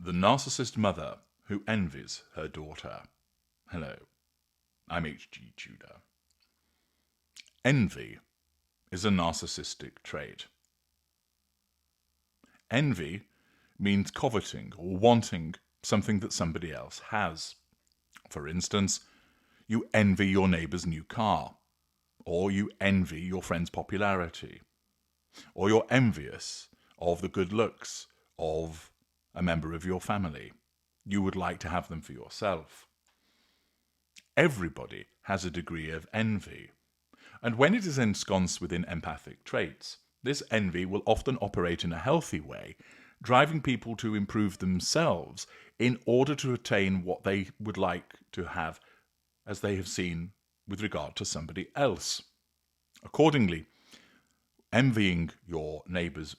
The narcissist mother who envies her daughter. Hello, I'm H.G. Tudor. Envy is a narcissistic trait. Envy means coveting or wanting something that somebody else has. For instance, you envy your neighbour's new car, or you envy your friend's popularity, or you're envious of the good looks of a member of your family. You would like to have them for yourself. Everybody has a degree of envy, and when it is ensconced within empathic traits, this envy will often operate in a healthy way, driving people to improve themselves in order to attain what they would like to have as they have seen with regard to somebody else. Accordingly, envying your neighbour's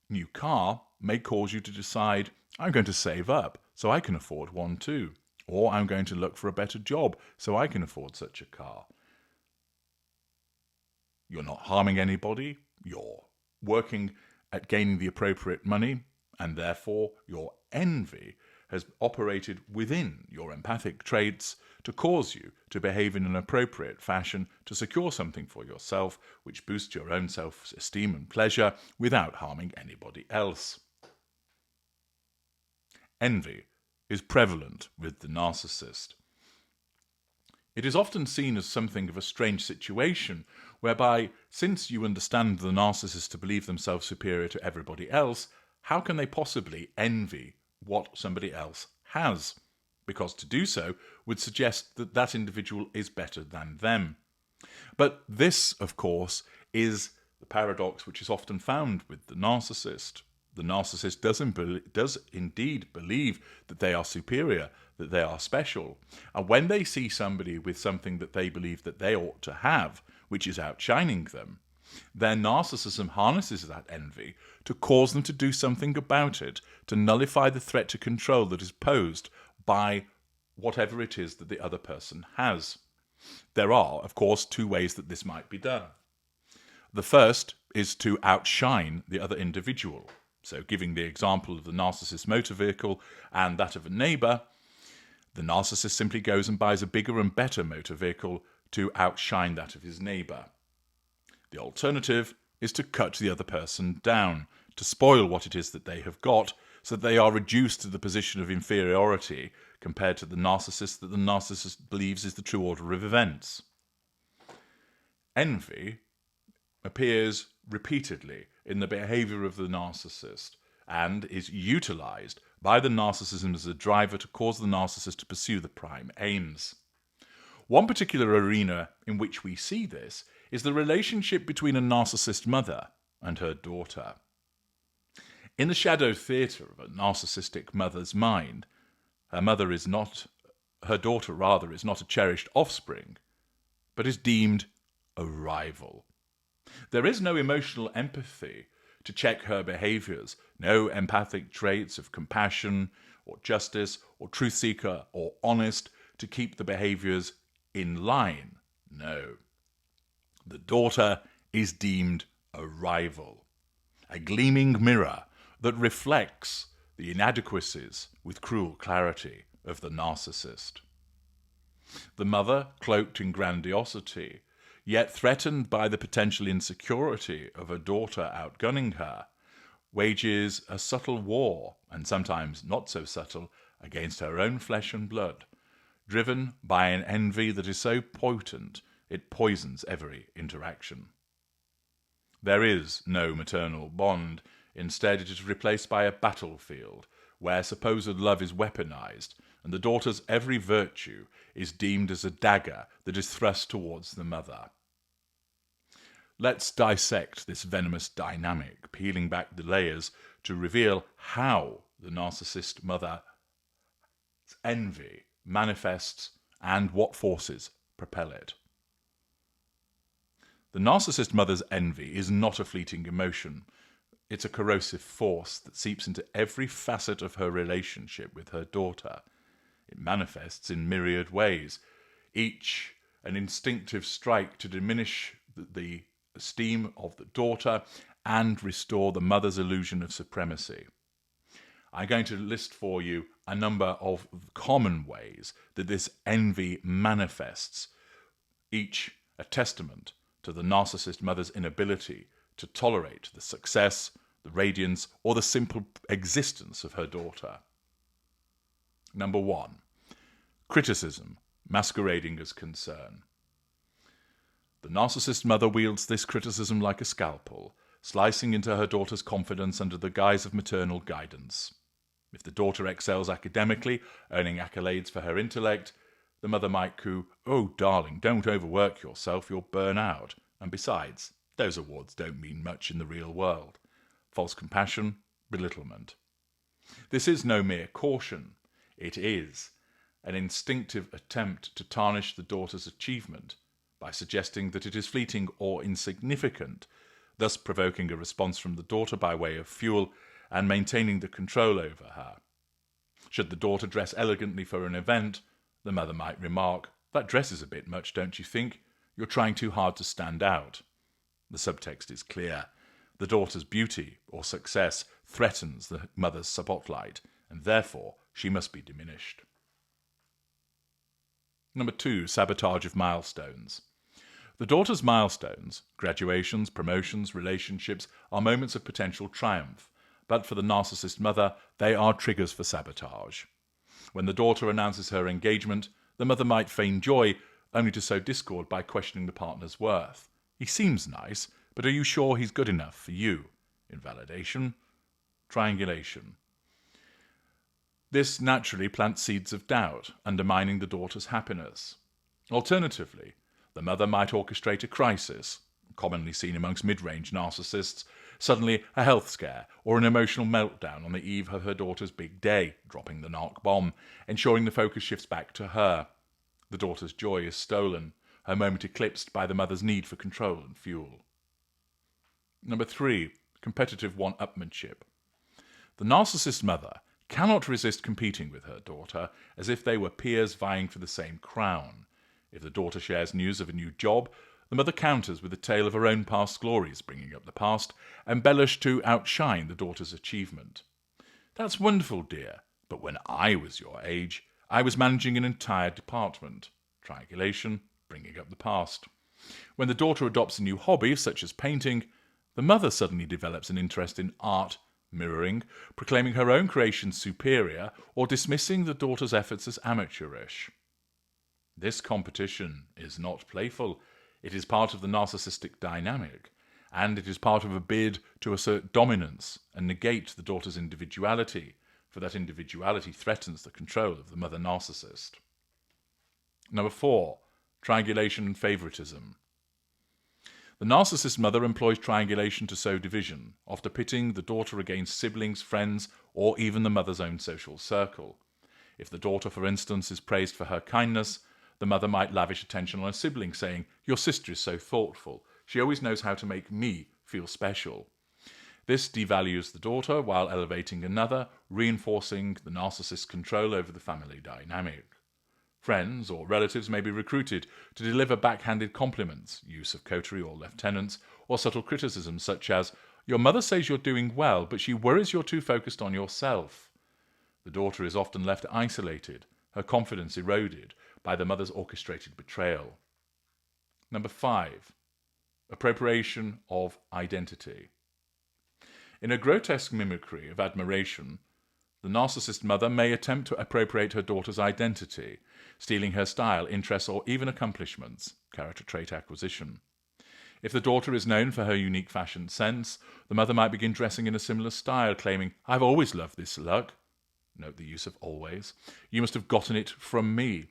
new car may cause you to decide, I'm going to save up so I can afford one too. Or I'm going to look for a better job so I can afford such a car. You're not harming anybody. You're working at gaining the appropriate money, and therefore your envy has operated within your empathic traits to cause you to behave in an appropriate fashion to secure something for yourself which boosts your own self-esteem and pleasure without harming anybody else. Envy is prevalent with the narcissist. It is often seen as something of a strange situation, whereby, since you understand the narcissist to believe themselves superior to everybody else, how can they possibly envy what somebody else has? Because to do so would suggest that that individual is better than them. But this, of course, is the paradox which is often found with the narcissist. The narcissist does indeed believe that they are superior, that they are special. And when they see somebody with something that they believe that they ought to have, which is outshining them, their narcissism harnesses that envy to cause them to do something about it, to nullify the threat to control that is posed by whatever it is that the other person has. There are, of course, two ways that this might be done. The first is to outshine the other individual. So giving the example of the narcissist's motor vehicle and that of a neighbour, the narcissist simply goes and buys a bigger and better motor vehicle to outshine that of his neighbour. The alternative is to cut the other person down, to spoil what it is that they have got, so that they are reduced to the position of inferiority compared to the narcissist that the narcissist believes is the true order of events. Envy appears repeatedly in the behaviour of the narcissist and is utilised by the narcissism as a driver to cause the narcissist to pursue the prime aims. One particular arena in which we see this is the relationship between a narcissist mother and her daughter. In the shadow theatre of a narcissistic mother's mind, her daughter is not a cherished offspring, but is deemed a rival. There is no emotional empathy to check her behaviours, no empathic traits of compassion or justice or truth seeker or honest to keep the behaviours in line. No. The daughter is deemed a rival, a gleaming mirror that reflects the inadequacies with cruel clarity of the narcissist. The mother, cloaked in grandiosity, yet threatened by the potential insecurity of a daughter outgunning her, wages a subtle war, and sometimes not so subtle, against her own flesh and blood, driven by an envy that is so potent it poisons every interaction. There is no maternal bond. Instead, it is replaced by a battlefield where supposed love is weaponized, and the daughter's every virtue is deemed as a dagger that is thrust towards the mother. Let's dissect this venomous dynamic, peeling back the layers to reveal how the narcissist mother's envy manifests and what forces propel it. The narcissist mother's envy is not a fleeting emotion. It's a corrosive force that seeps into every facet of her relationship with her daughter. It manifests in myriad ways, each an instinctive strike to diminish the esteem of the daughter and restore the mother's illusion of supremacy. I'm going to list for you a number of common ways that this envy manifests, each a testament to the narcissist mother's inability to tolerate the success, the radiance, or the simple existence of her daughter. Number 1, criticism masquerading as concern. The narcissist mother wields this criticism like a scalpel, slicing into her daughter's confidence under the guise of maternal guidance. If the daughter excels academically, earning accolades for her intellect, the mother might coo, "Oh, darling, don't overwork yourself, you'll burn out. And besides, those awards don't mean much in the real world." False compassion, belittlement. This is no mere caution. It is an instinctive attempt to tarnish the daughter's achievement by suggesting that it is fleeting or insignificant, thus provoking a response from the daughter by way of fuel and maintaining the control over her. Should the daughter dress elegantly for an event, the mother might remark, "That dress is a bit much, don't you think? You're trying too hard to stand out." The subtext is clear. The daughter's beauty or success threatens the mother's spotlight, and therefore she must be diminished. Number 2, sabotage of milestones. The daughter's milestones, graduations, promotions, relationships, are moments of potential triumph, but for the narcissist mother, they are triggers for sabotage. When the daughter announces her engagement, the mother might feign joy, only to sow discord by questioning the partner's worth. "He seems nice, but are you sure he's good enough for you?" Invalidation. Triangulation. This naturally plants seeds of doubt, undermining the daughter's happiness. Alternatively, the mother might orchestrate a crisis, commonly seen amongst mid-range narcissists, suddenly a health scare or an emotional meltdown on the eve of her daughter's big day, dropping the narc bomb, ensuring the focus shifts back to her. The daughter's joy is stolen, her moment eclipsed by the mother's need for control and fuel. Number 3, competitive one-upmanship. The narcissist mother cannot resist competing with her daughter as if they were peers vying for the same crown. If the daughter shares news of a new job, the mother counters with a tale of her own past glories, bringing up the past, embellished to outshine the daughter's achievement. "That's wonderful, dear, but when I was your age, I was managing an entire department." Triangulation, bringing up the past. When the daughter adopts a new hobby, such as painting, the mother suddenly develops an interest in art, mirroring, proclaiming her own creation superior, or dismissing the daughter's efforts as amateurish. This competition is not playful. It is part of the narcissistic dynamic, and it is part of a bid to assert dominance and negate the daughter's individuality, for that individuality threatens the control of the mother narcissist. Number 4, triangulation and favoritism. The narcissist mother employs triangulation to sow division, often pitting the daughter against siblings, friends, or even the mother's own social circle. If the daughter, for instance, is praised for her kindness, the mother might lavish attention on a sibling, saying, "Your sister is so thoughtful. She always knows how to make me feel special." This devalues the daughter while elevating another, reinforcing the narcissist's control over the family dynamic. Friends or relatives may be recruited to deliver backhanded compliments, use of coterie or lieutenants, or subtle criticisms such as, "Your mother says you're doing well, but she worries you're too focused on yourself." The daughter is often left isolated, her confidence eroded by the mother's orchestrated betrayal. Number 5, appropriation of identity. In a grotesque mimicry of admiration, the narcissist mother may attempt to appropriate her daughter's identity, stealing her style, interests, or even accomplishments, character trait acquisition. If the daughter is known for her unique fashion sense, the mother might begin dressing in a similar style, claiming, "I've always loved this look." Note the use of always. "You must have gotten it from me."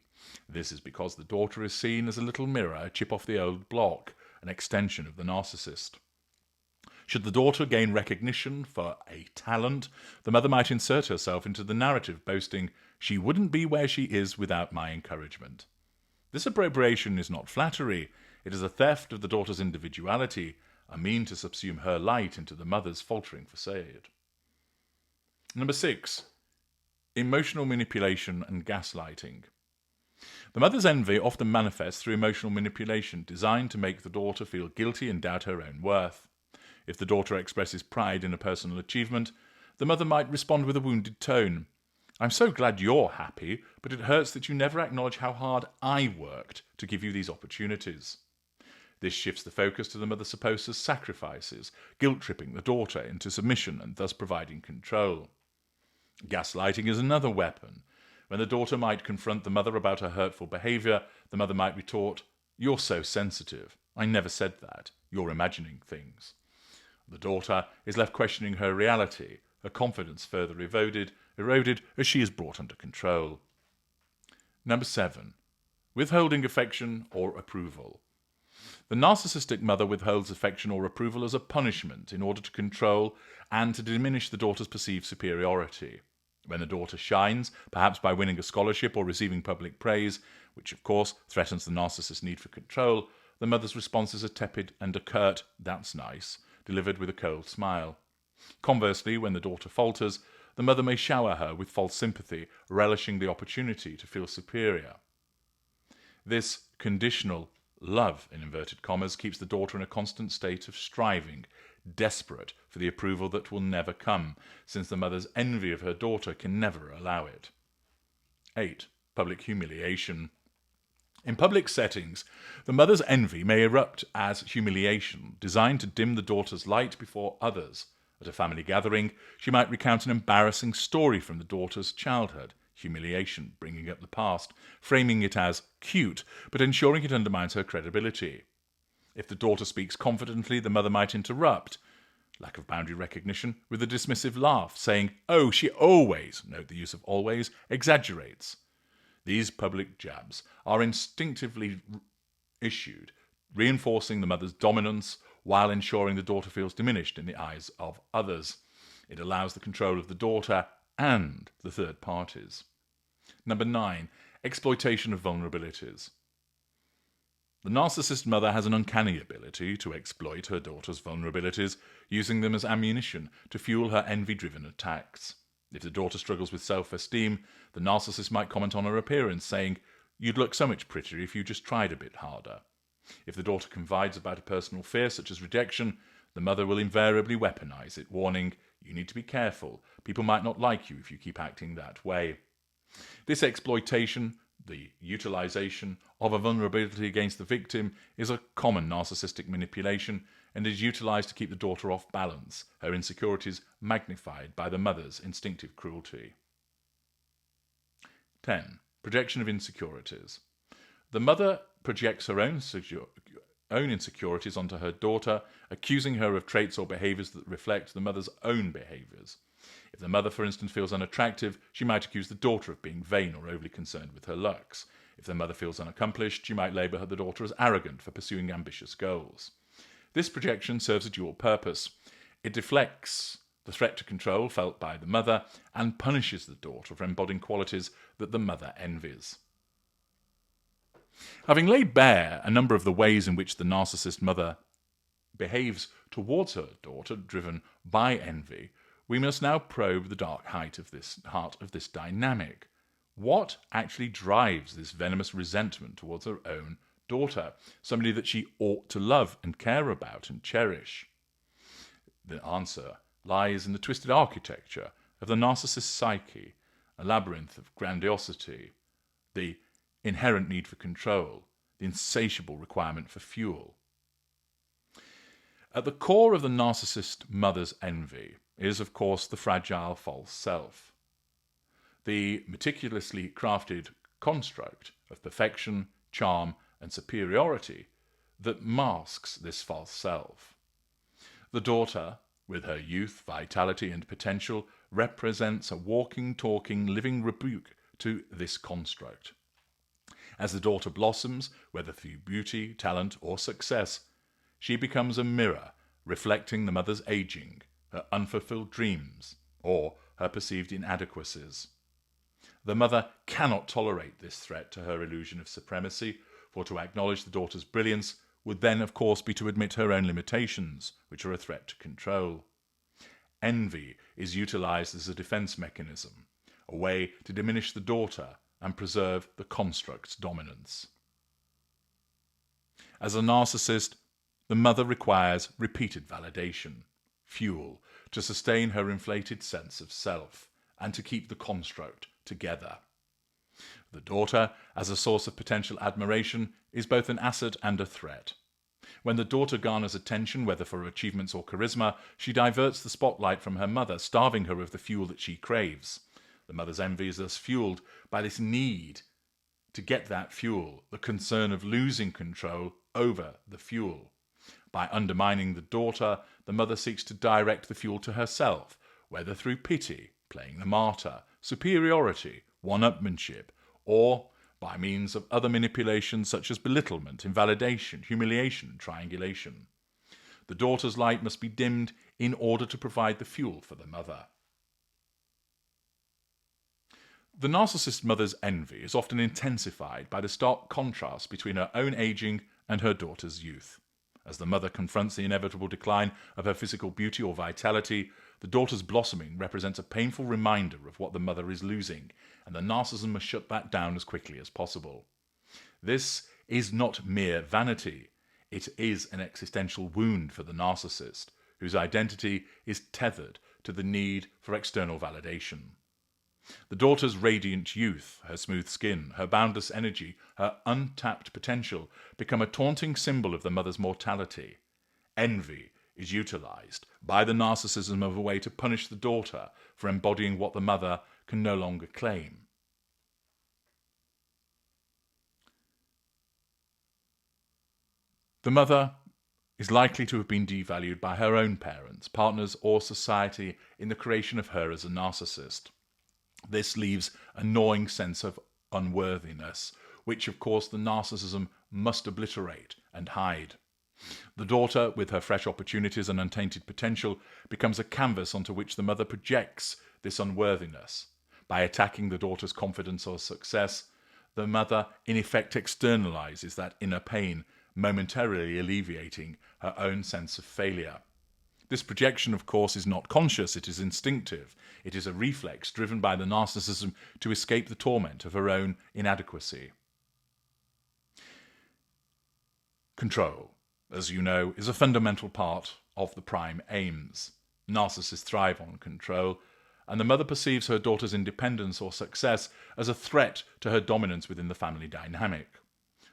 This is because the daughter is seen as a little mirror, a chip off the old block, an extension of the narcissist. Should the daughter gain recognition for a talent, the mother might insert herself into the narrative, boasting, "She wouldn't be where she is without my encouragement." This appropriation is not flattery. It is a theft of the daughter's individuality, a mean to subsume her light into the mother's faltering facade. Number 6, emotional manipulation and gaslighting. The mother's envy often manifests through emotional manipulation, designed to make the daughter feel guilty and doubt her own worth. If the daughter expresses pride in a personal achievement, The mother might respond with a wounded tone. I'm so glad you're happy, but it hurts that you never acknowledge how hard I worked to give you these opportunities. This shifts the focus to the mother's supposed sacrifices, guilt-tripping the daughter into submission and thus providing control. Gaslighting is another weapon. When the daughter might confront the mother about her hurtful behaviour, the mother might retort, "You're so sensitive. I never said that. You're imagining things." The daughter is left questioning her reality, her confidence further eroded as she is brought under control. Number 7. Withholding affection or approval. The narcissistic mother withholds affection or approval as a punishment in order to control and to diminish the daughter's perceived superiority. When the daughter shines, perhaps by winning a scholarship or receiving public praise, which of course threatens the narcissist's need for control, the mother's response is a tepid and a curt, "That's nice," delivered with a cold smile. Conversely, when the daughter falters, the mother may shower her with false sympathy, relishing the opportunity to feel superior. This conditional love, in inverted commas, keeps the daughter in a constant state of striving, desperate for the approval that will never come, since the mother's envy of her daughter can never allow it. 8. Public humiliation. In public settings, the mother's envy may erupt as humiliation, designed to dim the daughter's light before others. At a family gathering, she might recount an embarrassing story from the daughter's childhood, humiliation, bringing up the past, framing it as cute, but ensuring it undermines her credibility. If the daughter speaks confidently, the mother might interrupt, lack of boundary recognition, with a dismissive laugh, saying, "Oh, she always," note the use of always, exaggerates. These public jabs are instinctively issued, reinforcing the mother's dominance while ensuring the daughter feels diminished in the eyes of others. It allows the control of the daughter and the third parties. Number 9. Exploitation of vulnerabilities. The narcissist mother has an uncanny ability to exploit her daughter's vulnerabilities, using them as ammunition to fuel her envy-driven attacks. If the daughter struggles with self-esteem, the narcissist might comment on her appearance, saying, "You'd look so much prettier if you just tried a bit harder." If the daughter confides about a personal fear, such as rejection, the mother will invariably weaponize it, warning, "You need to be careful. People might not like you if you keep acting that way." This exploitation, the utilization of a vulnerability against the victim, is a common narcissistic manipulation and is utilized to keep the daughter off balance, her insecurities magnified by the mother's instinctive cruelty. 10. Projection of insecurities. The mother projects her own insecurities onto her daughter, accusing her of traits or behaviors that reflect the mother's own behaviors. If the mother, for instance, feels unattractive, she might accuse the daughter of being vain or overly concerned with her looks. If the mother feels unaccomplished, she might label the daughter as arrogant for pursuing ambitious goals. This projection serves a dual purpose. It deflects the threat to control felt by the mother and punishes the daughter for embodying qualities that the mother envies. Having laid bare a number of the ways in which the narcissist mother behaves towards her daughter, driven by envy, we must now probe the dark heart of this dynamic. What actually drives this venomous resentment towards her own daughter, somebody that she ought to love and care about and cherish? The answer lies in the twisted architecture of the narcissist's psyche, a labyrinth of grandiosity, the inherent need for control, the insatiable requirement for fuel. At the core of the narcissist mother's envy is, of course, the fragile false self, the meticulously crafted construct of perfection, charm, and superiority that masks this false self. The daughter, with her youth, vitality, and potential, represents a walking, talking, living rebuke to this construct. As the daughter blossoms, whether through beauty, talent, or success, she becomes a mirror reflecting the mother's aging, her unfulfilled dreams, or her perceived inadequacies. The mother cannot tolerate this threat to her illusion of supremacy, for to acknowledge the daughter's brilliance would then, of course, be to admit her own limitations, which are a threat to control. Envy is utilized as a defense mechanism, a way to diminish the daughter and preserve the construct's dominance. As a narcissist, the mother requires repeated validation, fuel, to sustain her inflated sense of self and to keep the construct together. The daughter, as a source of potential admiration, is both an asset and a threat. When the daughter garners attention, whether for achievements or charisma, she diverts the spotlight from her mother, starving her of the fuel that she craves. The mother's envy is thus fueled by this need to get that fuel, the concern of losing control over the fuel. By undermining the daughter, the mother seeks to direct the fuel to herself, whether through pity, playing the martyr, superiority, one-upmanship, or by means of other manipulations such as belittlement, invalidation, humiliation, and triangulation. The daughter's light must be dimmed in order to provide the fuel for the mother. The narcissist mother's envy is often intensified by the stark contrast between her own aging and her daughter's youth. As the mother confronts the inevitable decline of her physical beauty or vitality, the daughter's blossoming represents a painful reminder of what the mother is losing, and the narcissist must shut that down as quickly as possible. This is not mere vanity. It is an existential wound for the narcissist, whose identity is tethered to the need for external validation. The daughter's radiant youth, her smooth skin, her boundless energy, her untapped potential become a taunting symbol of the mother's mortality. Envy is utilized by the narcissism of a way to punish the daughter for embodying what the mother can no longer claim. The mother is likely to have been devalued by her own parents, partners, or society in the creation of her as a narcissist. This leaves a gnawing sense of unworthiness, which of course the narcissism must obliterate and hide. The daughter, with her fresh opportunities and untainted potential, becomes a canvas onto which the mother projects this unworthiness. By attacking the daughter's confidence or success, the mother in effect externalizes that inner pain, momentarily alleviating her own sense of failure. This projection, of course, is not conscious, it is instinctive. It is a reflex driven by the narcissism to escape the torment of her own inadequacy. Control, as you know, is a fundamental part of the prime aims. Narcissists thrive on control, and the mother perceives her daughter's independence or success as a threat to her dominance within the family dynamic.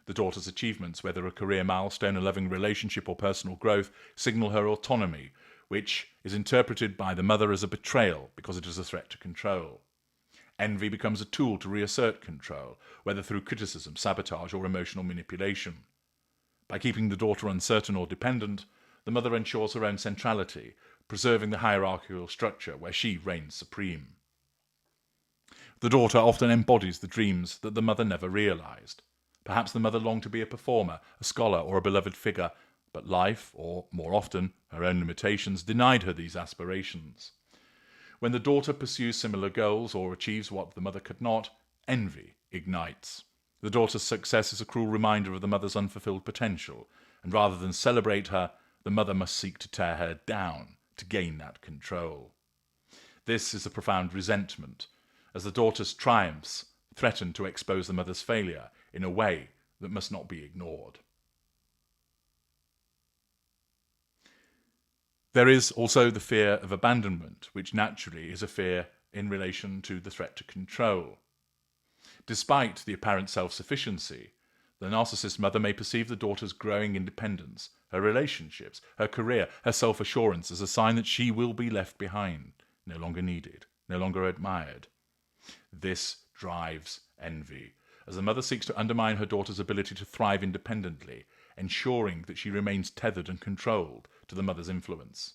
The daughter's achievements, whether a career milestone, a loving relationship, or personal growth, signal her autonomy, which is interpreted by the mother as a betrayal because it is a threat to control. Envy becomes a tool to reassert control, whether through criticism, sabotage, or emotional manipulation. By keeping the daughter uncertain or dependent, the mother ensures her own centrality, preserving the hierarchical structure where she reigns supreme. The daughter often embodies the dreams that the mother never realized. Perhaps the mother longed to be a performer, a scholar, or a beloved figure, but life, or more often, her own limitations, denied her these aspirations. When the daughter pursues similar goals or achieves what the mother could not, envy ignites. The daughter's success is a cruel reminder of the mother's unfulfilled potential, and rather than celebrate her, the mother must seek to tear her down to gain that control. This is a profound resentment, as the daughter's triumphs threaten to expose the mother's failure in a way that must not be ignored. There is also the fear of abandonment, which naturally is a fear in relation to the threat to control. Despite the apparent self-sufficiency, the narcissist mother may perceive the daughter's growing independence, her relationships, her career, her self-assurance as a sign that she will be left behind, no longer needed, no longer admired. This drives envy, as the mother seeks to undermine her daughter's ability to thrive independently, ensuring that she remains tethered and controlled to the mother's influence.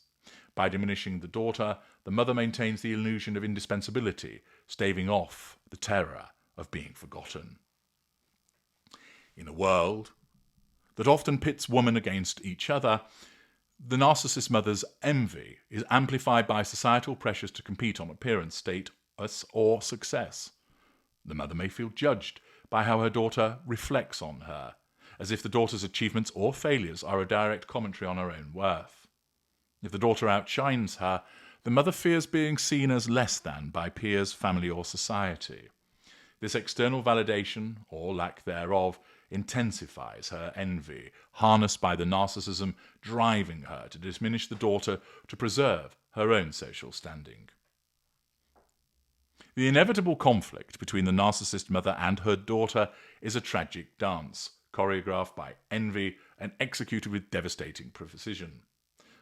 By diminishing the daughter, the mother maintains the illusion of indispensability, staving off the terror of being forgotten. In a world that often pits women against each other, the narcissist mother's envy is amplified by societal pressures to compete on appearance, status, or success. The mother may feel judged by how her daughter reflects on her, as if the daughter's achievements or failures are a direct commentary on her own worth. If the daughter outshines her, the mother fears being seen as less than by peers, family, or society. This external validation, or lack thereof, intensifies her envy, harnessed by the narcissism driving her to diminish the daughter to preserve her own social standing. The inevitable conflict between the narcissist mother and her daughter is a tragic dance, choreographed by envy and executed with devastating precision.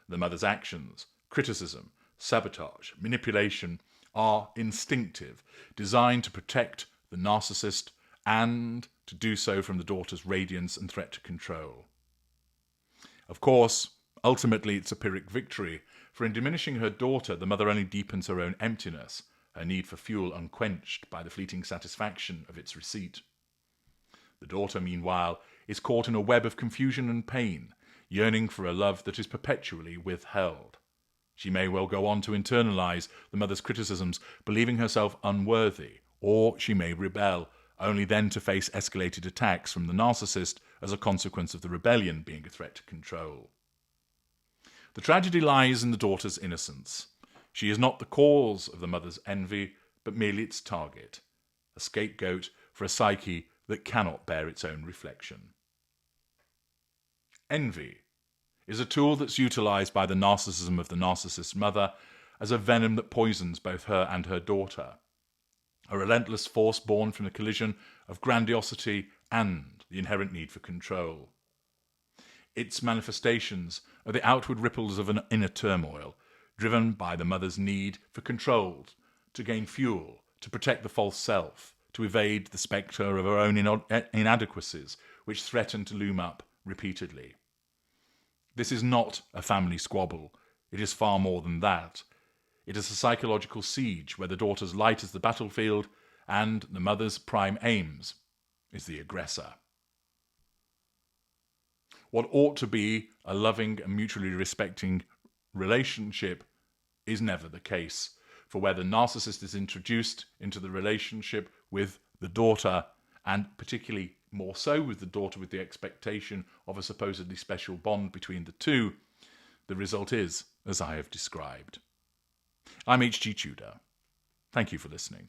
The mother's actions, criticism, sabotage, manipulation are instinctive, designed to protect the narcissist and to do so from the daughter's radiance and threat to control. Of course, ultimately it's a Pyrrhic victory, for in diminishing her daughter, the mother only deepens her own emptiness, her need for fuel unquenched by the fleeting satisfaction of its receipt. The daughter, meanwhile, is caught in a web of confusion and pain, yearning for a love that is perpetually withheld. She may well go on to internalize the mother's criticisms, believing herself unworthy, or she may rebel, only then to face escalated attacks from the narcissist as a consequence of the rebellion being a threat to control. The tragedy lies in the daughter's innocence. She is not the cause of the mother's envy, but merely its target, a scapegoat for a psyche that cannot bear its own reflection. Envy is a tool that's utilized by the narcissism of the narcissist's mother as a venom that poisons both her and her daughter, a relentless force born from the collision of grandiosity and the inherent need for control. Its manifestations are the outward ripples of an inner turmoil, driven by the mother's need for control, to gain fuel, to protect the false self, to evade the spectre of her own inadequacies, which threaten to loom up repeatedly. This is not a family squabble. It is far more than that. It is a psychological siege where the daughter's light is the battlefield and the mother's prime aims is the aggressor. What ought to be a loving and mutually respecting relationship is never the case, for where the narcissist is introduced into the relationship with the daughter, and particularly more so with the daughter with the expectation of a supposedly special bond between the two, the result is as I have described. I'm H.G. Tudor. Thank you for listening.